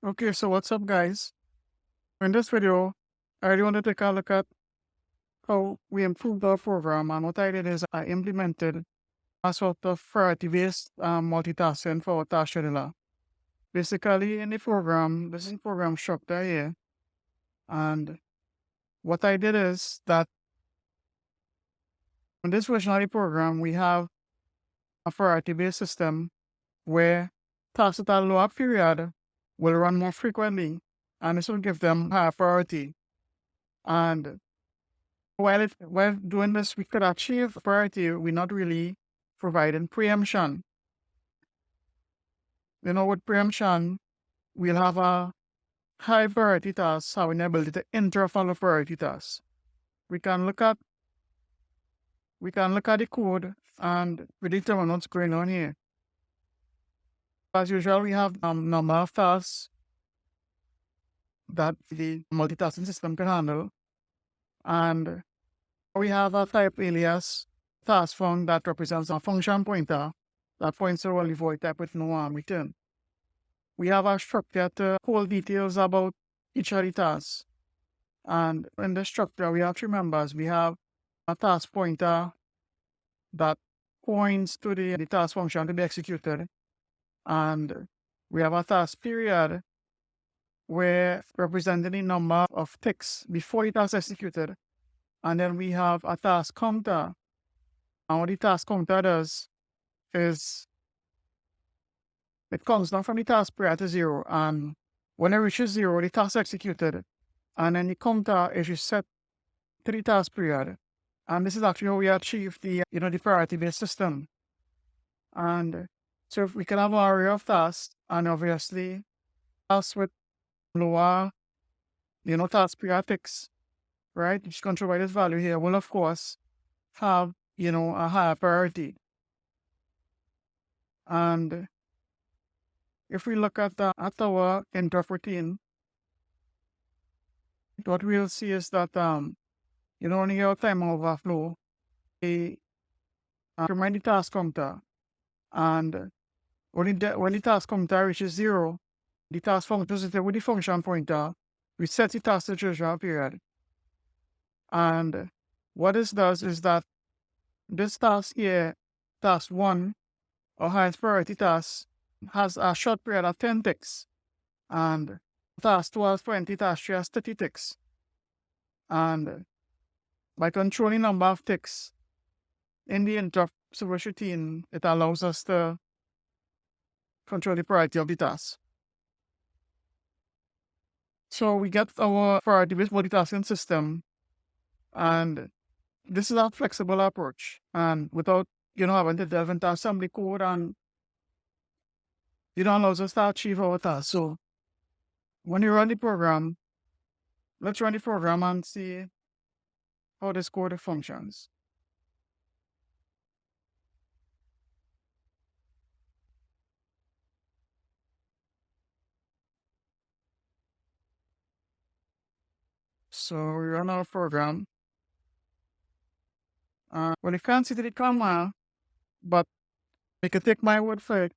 Okay, so what's up, guys? In this video, I really want to take a look at how we improved our program, and what I did is I implemented a sort of priority-based multitasking for our task scheduler. Basically, in the program, this is program structure here, and what I did is that in this version of the program, we have a priority-based system where tasks that are lower period will run more frequently, and this will give them higher priority. And while doing this, we could achieve priority. We're not really providing preemption. With preemption, we'll have a high priority task, have an ability to interfollow priority tasks. We can look at the code and we determine what's going on here. As usual, we have number of tasks that the multitasking system can handle, and we have a type alias task func that represents a function pointer that points to a void type with no return. We have a structure to hold details about each of the tasks. And in the structure, we have three members. We have a task pointer that points to the task function to be executed. And we have a task period where representing the number of ticks before the task is executed. And then we have a task counter. And what the task counter does is it comes down from the task prior to 0. And when it reaches 0, the task is executed. And then the counter is reset to the task period. And this is actually how we achieve the priority-based system. And so if we can have an array of tasks, and obviously tasks with lower, task period ticks, right, which is controlled by this value here, will of course have, a higher priority. And if we look at our interrupt routine, what we'll see is that, when you have time overflow, we remind the task counter, and when the task counter reaches 0, the task function with the function pointer, we set the task to treasure period. And what this does is that this task here, task 1, or highest priority task, has a short period of 10 ticks, and task 12, 20, task 3 has 30 ticks. And by controlling number of ticks in the interrupt service routine, it allows us to control the priority of the task. So we get our priority-based multitasking system, and this is a flexible approach, and without having to delve into assembly code, and allows us to achieve our task. So when you run the program, let's run the program and see how this code functions. So we run our program. Well, you can't see the command, but you can take my word for it.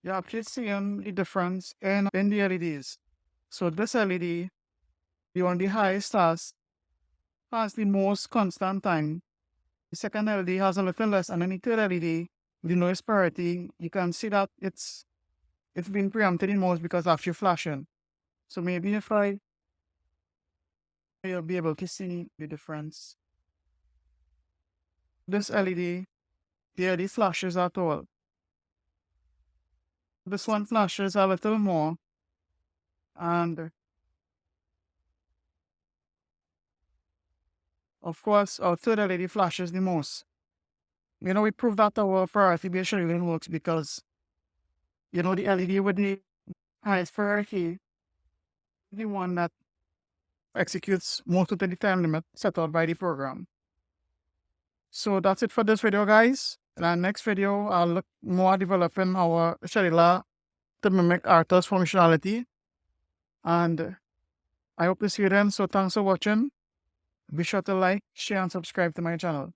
You have to see the difference in the LEDs. So this LED, the highest task, has the most constant time. The second LED has a little less, and then the third LED, the lowest priority, you can see that it's been preempted in most because of your flashing. So maybe if you'll be able to see the difference. This LED, the LED flashes at all. This one flashes a little more, and of course, our third LED flashes the most. We proved that our priority-based scheduling works because, the LED with the highest priority, the one that executes most of the time limit set out by the program. So that's it for this video, guys. In our next video, I'll look more at developing our scheduler to mimic RTOS functionality. And I hope to see you then. So thanks for watching. Be sure to like, share, and subscribe to my channel.